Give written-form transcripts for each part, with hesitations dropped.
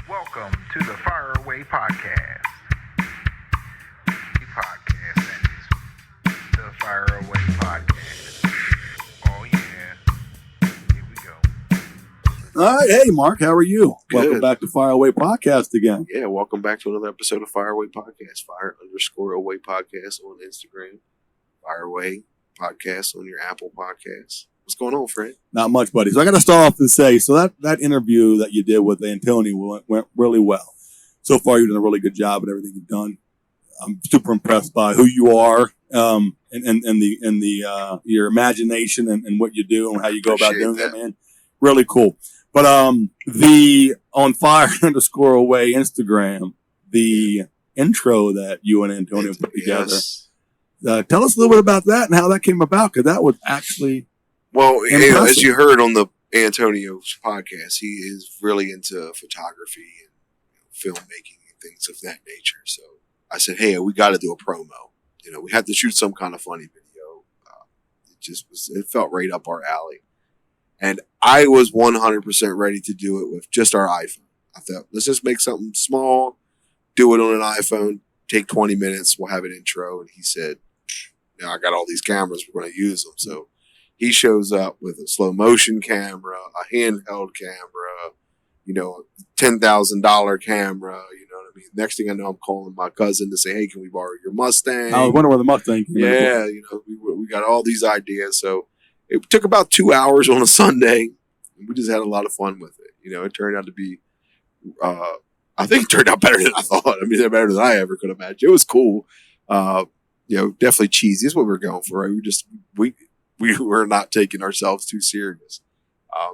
Welcome to the Fire Away Podcast. The podcast that is the Fire Away Podcast. Oh yeah, here we go. All right, hey Mark, how are you? Good. Welcome back to Fire Away Podcast again. Yeah, welcome back to another episode of Fire Away Podcast. Fire_away podcast on Instagram. Fire Away Podcast on your Apple Podcasts. What's going on, Fred? Not much, buddy. So I got to start off and say, so that interview that you did with Antonio went really well. So far, you've done a really good job at everything you've done. I'm super impressed by who you are, and your imagination and what you do and how you go about Appreciate doing that. it, man. Really cool. But the on Fire_away Instagram, the intro that you and Antonio put together. Yes. Tell us a little bit about that and how that came about, because that was actually Well, Impressive. as you heard on the Antonio's podcast, he is really into photography and filmmaking and things of that nature. So I said, hey, we got to do a promo. We had to shoot some kind of funny video. It felt right up our alley. And I was 100% ready to do it with just our iPhone. I thought, let's just make something small, do it on an iPhone, take 20 minutes, we'll have an intro. And he said, I got all these cameras, we're going to use them. So he shows up with a slow motion camera, a handheld camera, $10,000 camera, you know what I mean? Next thing I know, I'm calling my cousin to say, hey, can we borrow your Mustang? I was wondering where the Mustang came in. Yeah, we got all these ideas. So it took about 2 hours on a Sunday. We just had a lot of fun with it. It turned out to be, I think it turned out better than I thought. I mean, better than I ever could imagine. It was cool. Definitely cheesy is what we're going for, right? We were not taking ourselves too serious.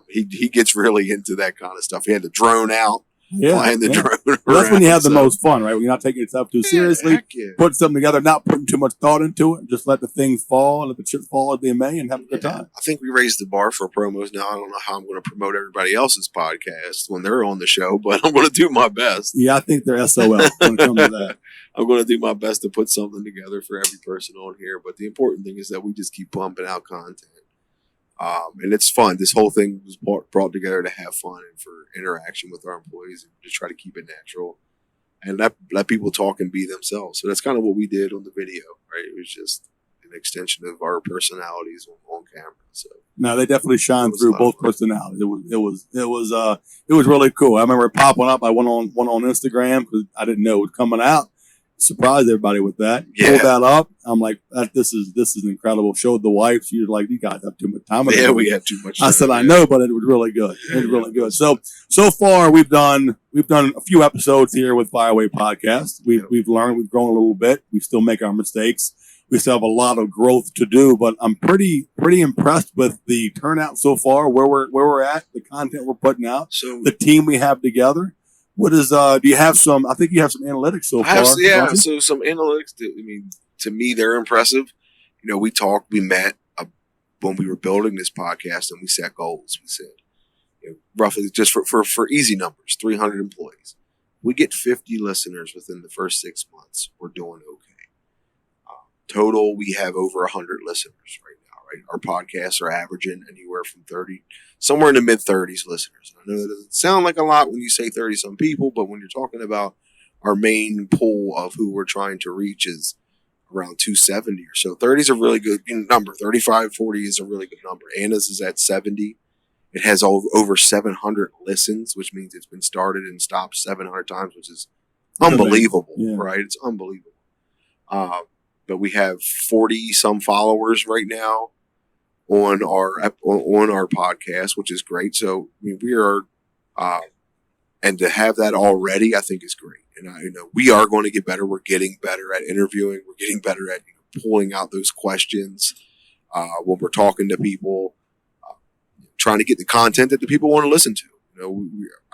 He gets really into that kind of stuff. He had the drone out, flying the drone around. Well, that's when you have the so- most fun, right? When you're not taking yourself too seriously, Heck yeah. put something together, not putting too much thought into it, just let the thing fall and let the chips fall as they may and have a good time. I think we raised the bar for promos now. I don't know how I'm going to promote everybody else's podcast when they're on the show, but I'm going to do my best. Yeah, I think they're SOL when it comes to that. I'm going to do my best to put something together for every person on here. But the important thing is that we just keep pumping out content. And it's fun. This whole thing was brought together to have fun and for interaction with our employees and just try to keep it natural and let people talk and be themselves. So that's kind of what we did on the video, right? It was just an extension of our personalities on camera. So No, they definitely shine It was a through lot both of fun. personalities. It was really cool. I remember it popping up. I went on Instagram because I didn't know it was coming out. Surprised everybody with that. Yeah. Pulled that up. I'm like, this is incredible. Showed the wife. She was like, you guys have too much time. yeah, we had too much I time. said, I know, but it was really good. It was really good. So far we've done a few episodes here with Fireway Podcast. We've learned, we've grown a little bit. We still make our mistakes. We still have a lot of growth to do, but I'm pretty impressed with the turnout so far, where we're at, the content we're putting out, So the team we have together. What is, do you have some, I think you have some analytics so far. don't you? So some analytics, to me, they're impressive. We met when we were building this podcast and we set goals. We said, roughly just for easy numbers, 300 employees. We get 50 listeners within the first 6 months. We're doing okay. Total, we have over 100 listeners right now, right? Our podcasts are averaging anywhere from 30, somewhere in the mid 30s listeners. I know that doesn't sound like a lot when you say 30 some people, but when you're talking about our main pool of who we're trying to reach is around 270 or so. 30 is a really good number. 35, 40 is a really good number. Anna's is at 70. It has over 700 listens, which means it's been started and stopped 700 times, which is unbelievable, Yeah. right? It's unbelievable. But we have 40 some followers right now on our podcast, which is great. So we are, and to have that already, I think is great. And we are going to get better. We're getting better at interviewing. We're getting better at pulling out those questions when we're talking to people, trying to get the content that the people want to listen to.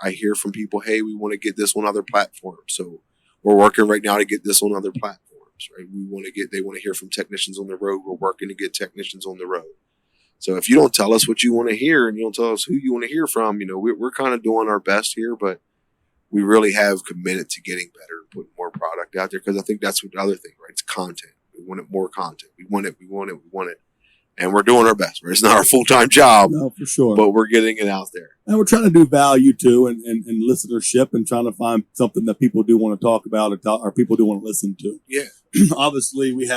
I hear from people, hey, we want to get this on other platforms. So we're working right now to get this on other platforms. Right? They want to hear from technicians on the road. We're working to get technicians on the road. So if you don't tell us what you want to hear and you don't tell us who you want to hear from, we're kind of doing our best here, but we really have committed to getting better and putting more product out there because I think that's what the other thing, right? It's content. We wanted more content. We want it. And we're doing our best. Right? It's not our full-time job, No, for sure. but we're getting it out there. And we're trying to do value too, and listenership, and trying to find something that people do want to talk about, or people do want to listen to. Yeah. Obviously, we've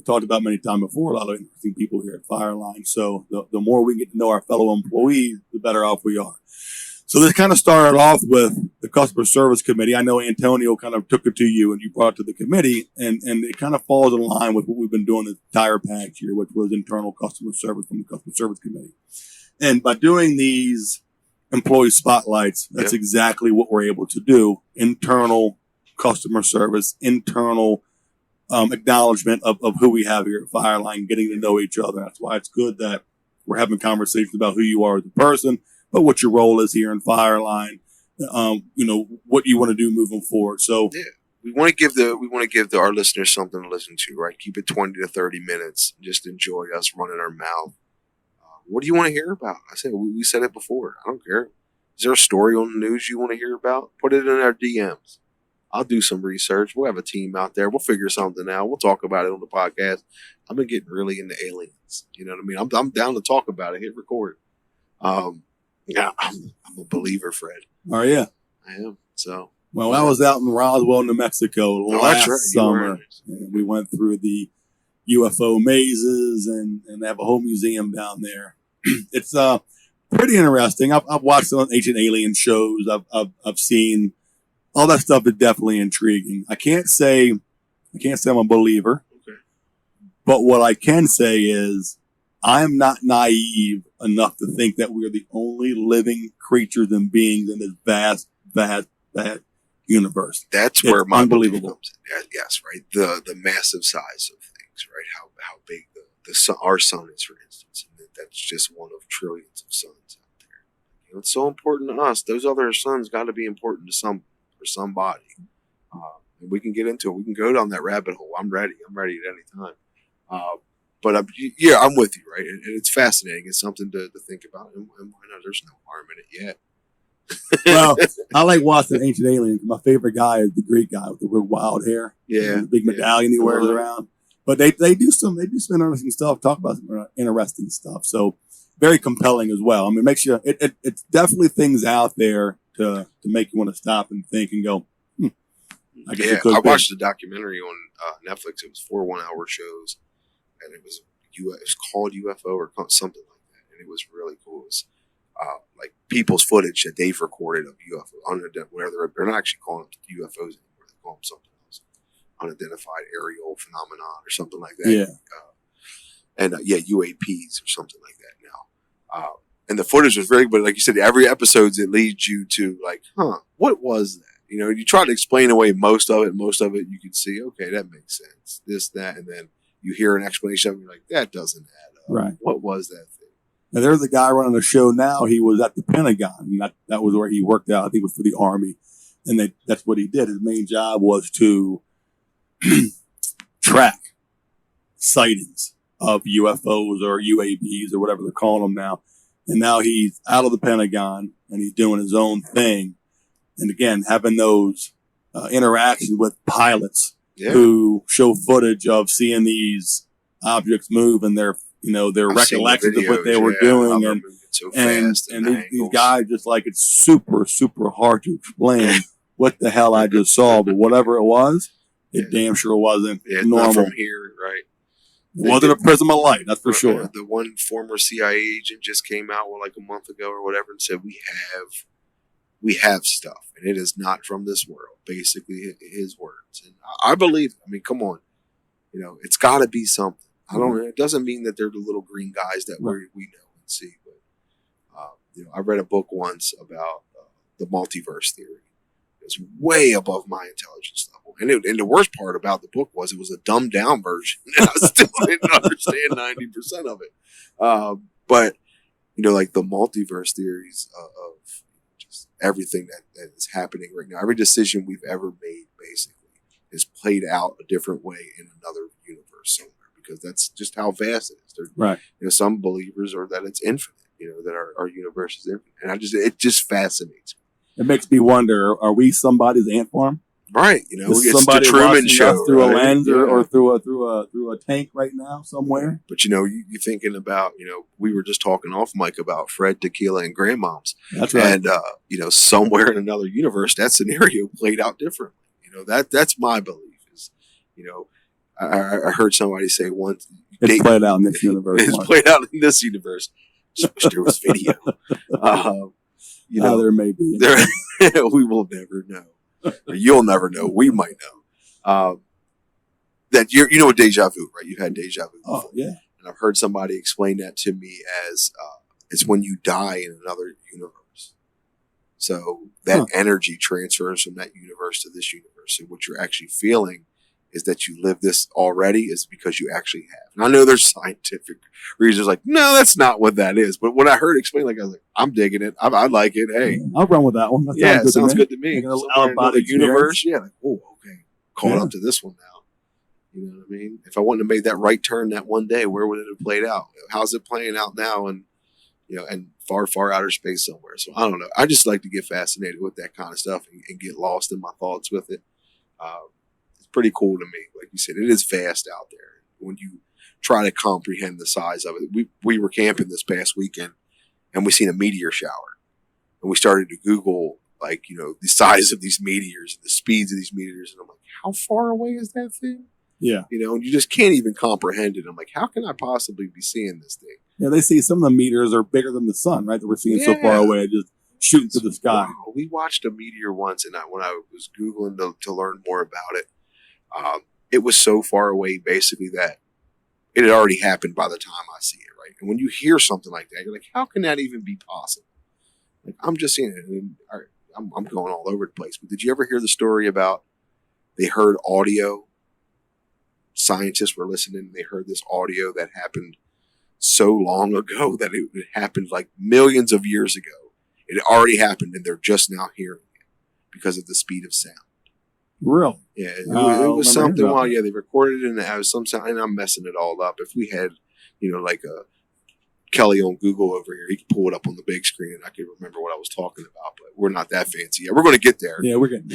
talked about many times before, a lot of interesting people here at Fireline. So the more we get to know our fellow employees, the better off we are. So this kind of started off with the customer service committee. I know Antonio kind of took it to you and you brought it to the committee, and it kind of falls in line with what we've been doing the entire past year, which was internal customer service from the customer service committee. And by doing these employee spotlights, that's exactly what we're able to do. Internal customer service, internal acknowledgement of who we have here at Fireline, getting to know each other. That's why it's good that we're having conversations about who you are as a person, but what your role is here in Fireline, what you want to do moving forward. So we want to give our listeners something to listen to, right? Keep it 20 to 30 minutes. Just enjoy us running our mouth. What do you want to hear about? I said, we said it before. I don't care. Is there a story on the news you want to hear about? Put it in our DMs. I'll do some research. We'll have a team out there. We'll figure something out. We'll talk about it on the podcast. I've been getting really into aliens. You know what I mean? I'm down to talk about it. Hit record. Yeah, I'm a believer, Fred. Oh, yeah. I am. So. Well, I was out in Roswell, New Mexico last summer. And we went through the UFO mazes and they have a whole museum down there. It's pretty interesting. I've watched some ancient alien shows. I've seen all that stuff is definitely intriguing. I can't say I'm a believer, but what I can say is I am not naive enough to think that we are the only living creatures and beings in this vast universe. That's where my unbelievable comes in. Yes, right. The massive size of things, right? How big the sun, our sun is, for instance, and that's just one of trillions of suns out there. It's so important to us. Those other suns got to be important to somebody. And we can get into it. We can go down that rabbit hole. I'm ready. I'm ready at any time. But I'm with you, right? And it's fascinating. It's something to think about. And why not? There's no harm in it yet. Well, I like watching Ancient Aliens. My favorite guy is the Greek guy with the real wild hair. Yeah. The big medallion he wears around. But they do some interesting stuff, talk about some interesting stuff. So very compelling as well. I mean, it makes you, it's definitely things out there to make you want to stop and think and go, I guess it could I be. watched a documentary on Netflix. It was 4 1-hour shows. And it was called UFO or something like that, and it was really cool. It was like people's footage that they've recorded of UFO, whether they're not actually calling them UFOs anymore, they call them something else, unidentified aerial phenomenon or something like that. Yeah, UAPs or something like that now. And the footage was very, but like you said, every episode it leads you to like, what was that? You know, you try to explain away most of it you can see, okay, that makes sense. This, that, and then you hear an explanation of it, you're like, that doesn't add up. Right. What was that thing? Now, there's a guy running the show now. He was at the Pentagon. And that was where he worked out. I think it was for the Army. And that's what he did. His main job was to track sightings of UFOs or UAVs or whatever they're calling them now. And now he's out of the Pentagon and he's doing his own thing. And again, having those interactions with pilots who show footage of seeing these objects move and their recollections of what they were doing. And these guys just like, it's super, super hard to explain what the hell I just saw, but whatever it was, it damn sure wasn't normal. Not from here, right? It wasn't a prism of light, that's for sure. The one former CIA agent just came out like a month ago or whatever and said, we have stuff, and it is not from this world. Basically, his words, and I believe it. I mean, come on, it's got to be something. It doesn't mean that they're the little green guys that we know and see. But I read a book once about the multiverse theory. It was way above my intelligence level, and the worst part about the book was it was a dumbed down version, and I still didn't understand 90% of it. But like the multiverse theories of everything that is happening right now. Every decision we've ever made basically is played out a different way in another universe somewhere, because that's just how vast it is. Right. Some believers are that it's infinite, that our universe is infinite. And it just fascinates me. It makes me wonder, are we somebody's ant farm? Right. You know, Is it's the somebody Truman watching Show. us through a right? lens Yeah. or through a tank right now somewhere? But, you know, you're thinking about, you know, we were just talking off mic about Fred, Tequila, and Grandmoms. That's right. And, you know, somewhere in another universe, that scenario played out differently. You know, that's my belief is, you know, I heard somebody say once. It's played out in this universe. It's Mark. played out in this universe. Just wish there was video. You know, there may be. we will never know. You'll never know. We might know. That you know deja vu, right? You've had deja vu before. Oh, yeah. And I've heard somebody explain that to me as it's when you die in another universe. So that energy transfers from that universe to this universe. And what you're actually feeling is that you live this already is because you actually have. And I know there's scientific reasons like, no, that's not what that is. But when I heard it explained, like, I was like, I'm digging it. I like it. Hey. I'll run with that one. That Sounds good to me. Like Somewhere in another universe. Yeah. Like, oh, okay. Caught up to this one now. You know what I mean? If I wouldn't have made that right turn that one day, where would it have played out? How's it playing out now? And, you know, and far, far outer space somewhere. So I don't know. I just like to get fascinated with that kind of stuff and get lost in my thoughts with it. It's pretty cool to me. Like you said, it is vast out there. When you try to comprehend the size of it, we were camping this past weekend and we seen a meteor shower, and we started to Google, like, you know, the size of these meteors and the speeds of these meteors. And I'm like, how far away is that thing? Yeah. You know, and you just can't even comprehend it. I'm like, how can I possibly be seeing this thing? Yeah, they say some of the meteors are bigger than the sun, right? That we're seeing so far away, just shooting through the sky. Wow. We watched a meteor once, and when I was Googling to learn more about it, it was so far away, basically, that it had already happened by the time I see it, right? And when you hear something like that, you're like, how can that even be possible? Like, I'm just seeing it, and I'm going all over the place. But did you ever hear the story about they heard audio? Scientists were listening, and they heard this audio that happened so long ago that it happened like millions of years ago. It already happened, and they're just now hearing it because of the speed of sound. Really? Yeah, it was something. Well, yeah, they recorded it, and it was some sound. And I'm messing it all up. If we had, you know, like a Kelly on Google over here, he could pull it up on the big screen, and I could remember what I was talking about. But we're not that fancy yet. We're going to get there. Yeah, we're getting.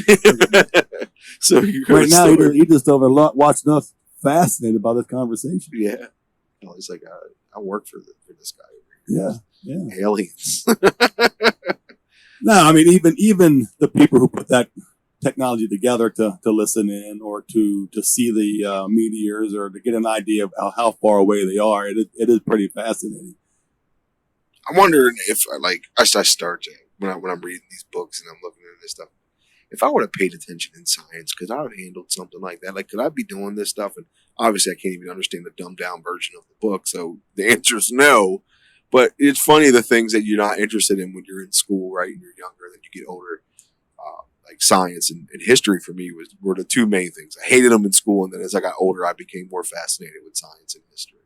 So right now, he just over watching us, fascinated by this conversation. Yeah, it's like I work for this guy over here. Yeah. Aliens. No, I mean even the people who put that technology together to listen in or to see the meteors or to get an idea of how far away they are, it is pretty fascinating. I'm wondering if I start when I'm reading these books and I'm looking at this stuff, if I would have paid attention in science, could I have handled something like that? Like, could I be doing this stuff? And obviously, I can't even understand the dumbed down version of the book. So the answer is no. But it's funny the things that you're not interested in when you're in school, right? And you're younger, then you get older. Like science and history for me were the two main things. I hated them in school, and then as I got older, I became more fascinated with science and history.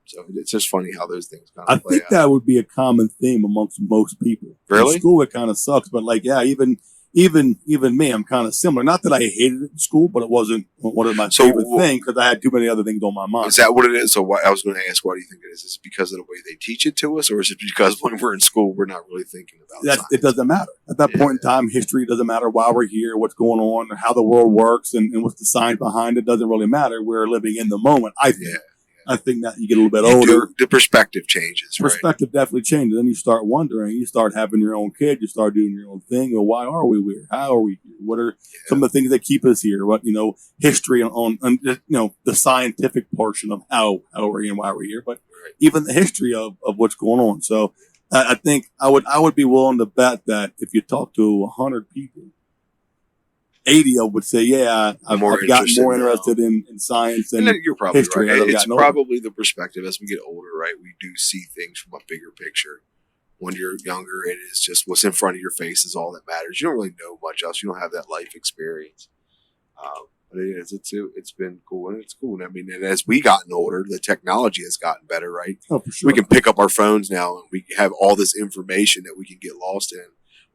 So it's just funny how those things kind of play out. I think that would be a common theme amongst most people. Really? In school, it kind of sucks, but like, yeah, even me, I'm kind of similar. Not that I hated it in school, but it wasn't one of my favorite things because I had too many other things on my mind. Is that what it is? So I was going to ask, why do you think it is? Is it because of the way they teach it to us, or is it because when we're in school, we're not really thinking about science? It doesn't matter. At that point in time, history doesn't matter why we're here, what's going on, or how the world works, and what's the science behind it. Doesn't really matter. We're living in the moment, I think. I think that you get a little bit older. The perspective changes, right? Perspective definitely changes. Then you start wondering, you start having your own kid, you start doing your own thing. Well, why are we here? How are we here? What are some of the things that keep us here? What, history on the scientific portion of how we're here and why we're here, but even the history of what's going on. So I think I would be willing to bet that if you talk to 100 people, 80 of them would say, yeah, I've gotten more interested in science and you're probably history. Right. It's probably the perspective as we get older, right? We do see things from a bigger picture. When you're younger, it is just what's in front of your face is all that matters. You don't really know much else. You don't have that life experience. But it's been cool, and it's cool. And I mean, and as we gotten older, the technology has gotten better, right? Oh, for sure. We can pick up our phones now, and we have all this information that we can get lost in.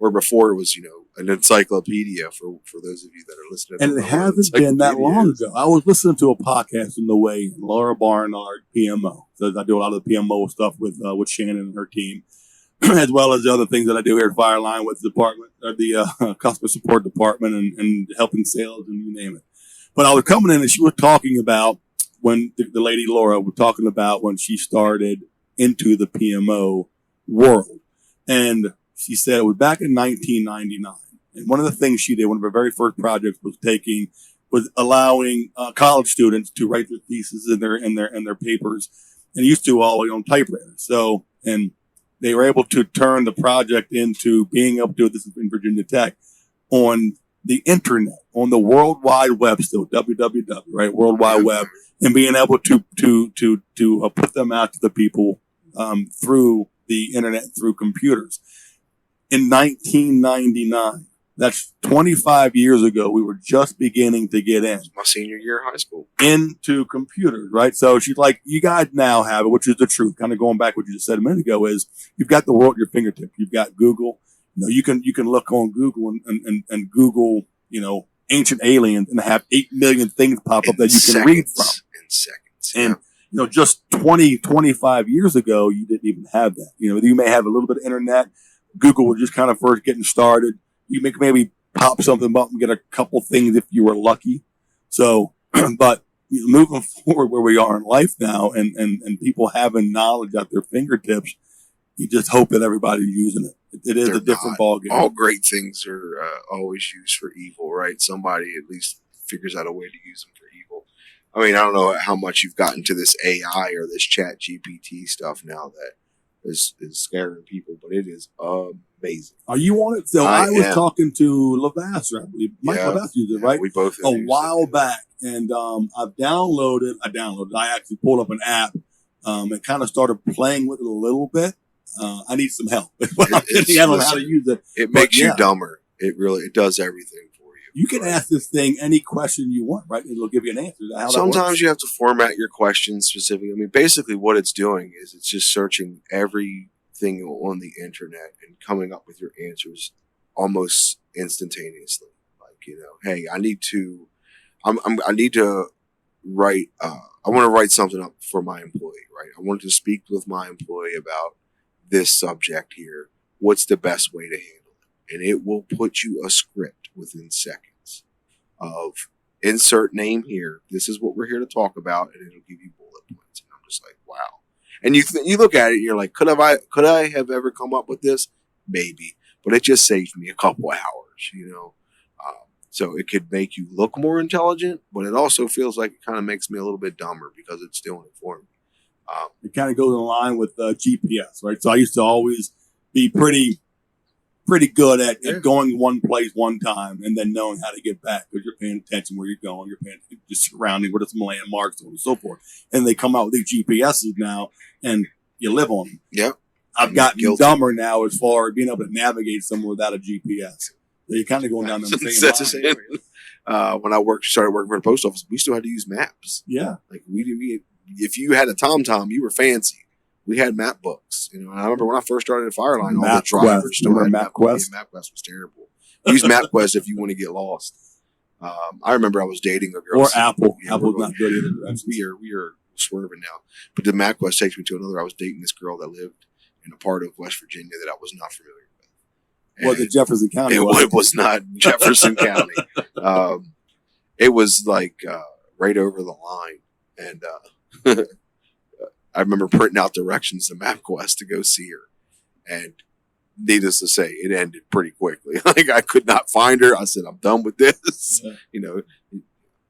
Where before it was, an encyclopedia for those of you that are listening. And it hasn't been that long ago. I was listening to a podcast in the way, Laura Barnard, PMO. So I do a lot of the PMO stuff with Shannon and her team. as well as the other things that I do here at Fireline with the department, or the customer support department, and helping sales and you name it. But I was coming in and she was talking about when the lady Laura was talking about when she started into the PMO world. And she said it was back in 1999. And one of the things she did, one of her very first projects was allowing college students to write their theses in their papers, and used to all on typewriters. So, and they were able to turn the project into being able to do this in Virginia Tech on the internet, on the World Wide Web, still www, right? World Wide Web, and being able to put them out to the people through the internet, through computers. In 1999, that's 25 years ago, we were just beginning to get in. My senior year of high school. Into computers, right? So she's like, you guys now have it, which is the truth. Kind of going back what you just said a minute ago is you've got the world at your fingertips. You've got Google. You know, you can look on Google and Google, you know, ancient aliens and have 8 million things pop up that you can read from. In seconds. And, you know, just 25 years ago, you didn't even have that. You know, you may have a little bit of internet. Google was just kind of first getting started. You maybe pop something up and get a couple things if you were lucky. So, but moving forward where we are in life now and people having knowledge at their fingertips, you just hope that everybody's using it. It is They're a different not. ballgame. All great things are always used for evil, right? Somebody at least figures out a way to use them for evil. I mean, I don't know how much you've gotten to this AI or this Chat GPT stuff now that is scaring people, but it is amazing. Are you on it? So I was talking to Lavasser, I believe. Mike Lavasser used it, right? We both a while back. And I actually pulled up an app and kind of started playing with it a little bit. I need some help. I don't know how to use it. It makes you dumber. It does everything for you. You can ask this thing any question you want, right? It'll give you an answer. Sometimes you have to format your questions specifically. I mean, basically what it's doing is it's just searching everything on the internet and coming up with your answers almost instantaneously. Like, you know, hey, I need to write, I want to write something up for my employee, right? I want to speak with my employee about this subject here. What's the best way to handle it? And it will put you a script within seconds of insert name here. This is what we're here to talk about. And it'll give you bullet points. And I'm just like, wow. And you look at it and you're like, could I have ever come up with this? Maybe, but it just saved me a couple hours, you know? So it could make you look more intelligent, but it also feels like it kind of makes me a little bit dumber because it's doing it for me. It kind of goes in line with GPS, right? So I used to always be pretty good at going one place one time and then knowing how to get back because you're paying attention where you're going, you're paying attention to surrounding, what are some landmarks, so on and so forth. And they come out with these GPSs now, and you live on them. Yep. I've gotten dumber now as far as being able to navigate somewhere without a GPS. So you're kind of going down the same line. When I started working for the post office, we still had to use maps. Yeah. Like we if you had a TomTom, you were fancy. We had map books. You know, and I remember when I first started at Fireline, all the drivers still had MapQuest. MapQuest was terrible. Use MapQuest if you want to get lost. I remember I was dating a girl. Or Apple. Apple's not good either. We are swerving now. But the MapQuest takes me to another. I was dating this girl that lived in a part of West Virginia that I was not familiar with. Was it Jefferson County? It was not Jefferson County. It was like right over the line. And I remember printing out directions to MapQuest to go see her. And needless to say, it ended pretty quickly. Like I could not find her. I said, I'm done with this. Yeah. You know, it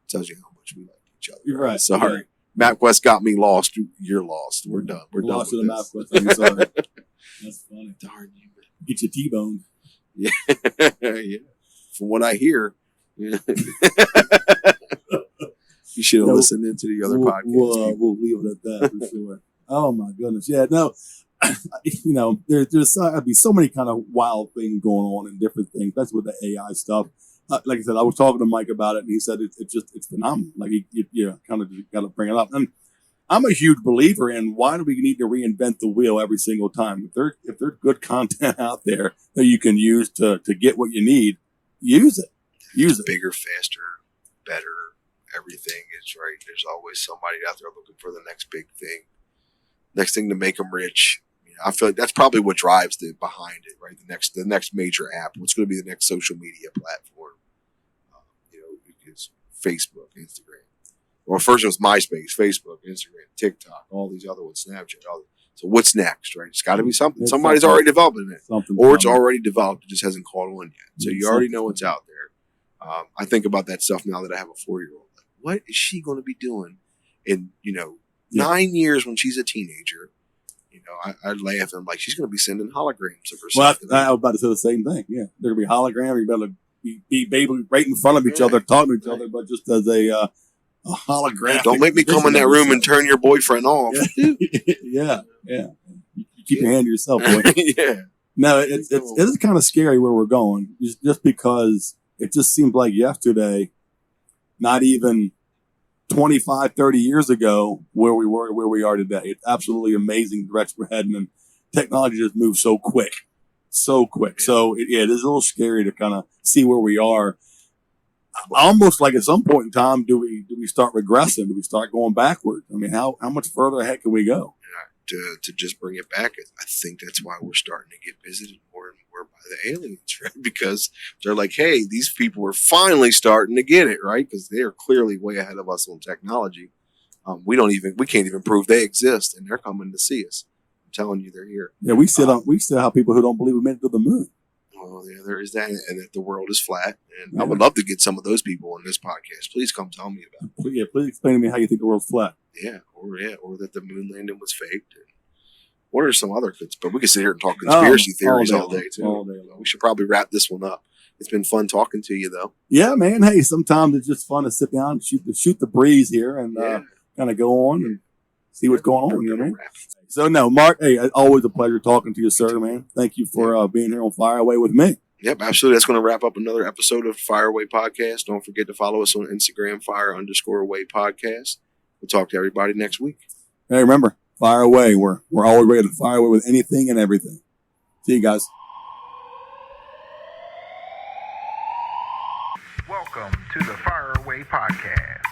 tells you how much we like each other. You're right. Sorry. Yeah. MapQuest got me lost. You're lost. We're done. We're done with this. MapQuest. I'm sorry. That's funny. Darn you. Get your T-bone. Yeah. Yeah. From what I hear. Yeah. You should have listened into the other podcasts. We'll leave it at that for sure. Oh my goodness. Yeah, no, you know, there's be so many kind of wild things going on and different things. That's with the AI stuff. Like I said, I was talking to Mike about it and he said it's phenomenal. Like you kind of got to bring it up. And I'm a huge believer in why do we need to reinvent the wheel every single time? If there's good content out there that you can use to get what you need, use it. Use it. Bigger, faster, better. Everything is right. There's always somebody out there looking for the next big thing, next thing to make them rich. You I feel like that's probably what drives behind it, right? The next major app. What's going to be the next social media platform? Because Facebook, Instagram. Well, first it was MySpace, Facebook, Instagram, TikTok, all these other ones, Snapchat. So what's next, right? It's got to be something. Somebody's already developing it, or it's already developed. It just hasn't caught on yet. So you already know what's out there. I think about that stuff now that I have a 4-year-old. Like, what is she going to be doing in 9 years when she's a teenager? I laugh and I'm like, she's going to be sending holograms of herself. Well, I was about to say the same thing. Yeah, there will be holograms. You better be baby right in front of each other, talking to each other, but just as a holographic. Don't make me come in that room and turn your boyfriend off. Yeah. You keep your hand to yourself, boy. Yeah. No, it is kind of scary where we're going, just because it just seems like yesterday, not even 25, 30 years ago, where we were, where we are today. It's absolutely amazing the direction we're heading, and technology just moves so quick. So it is a little scary to kind of see where we are. Almost like at some point in time, do we start regressing? Do we start going backwards? I mean, how much further ahead can we go? To just bring it back, I think that's why we're starting to get visited more and more by the aliens, right? Because they're like, hey, these people are finally starting to get it, right? Because they are clearly way ahead of us on technology. We can't even prove they exist, and they're coming to see us. I'm telling you, they're here. Yeah, we still have people who don't believe we made it to the moon. Well, yeah, there is that, and that the world is flat. And I would love to get some of those people on this podcast. Please come tell me about it. Yeah, please explain to me how you think the world's flat. Or that the moon landing was faked. And what are some other things? But we could sit here and talk conspiracy theories all day too. All day long. We should probably wrap this one up. It's been fun talking to you, though. Yeah, man. Hey, sometimes it's just fun to sit down and shoot the breeze here and kind of go on and see what's going on. You know what I mean? So, no, Mark, hey, always a pleasure talking to you, sir, man. Thank you for being here on Fire Away with me. Yep, absolutely. That's going to wrap up another episode of Fire Away Podcast. Don't forget to follow us on Instagram, Fire_Away Podcast. We'll talk to everybody next week. Hey, remember, fire away. We're always ready to fire away with anything and everything. See you guys. Welcome to the Fire Away Podcast.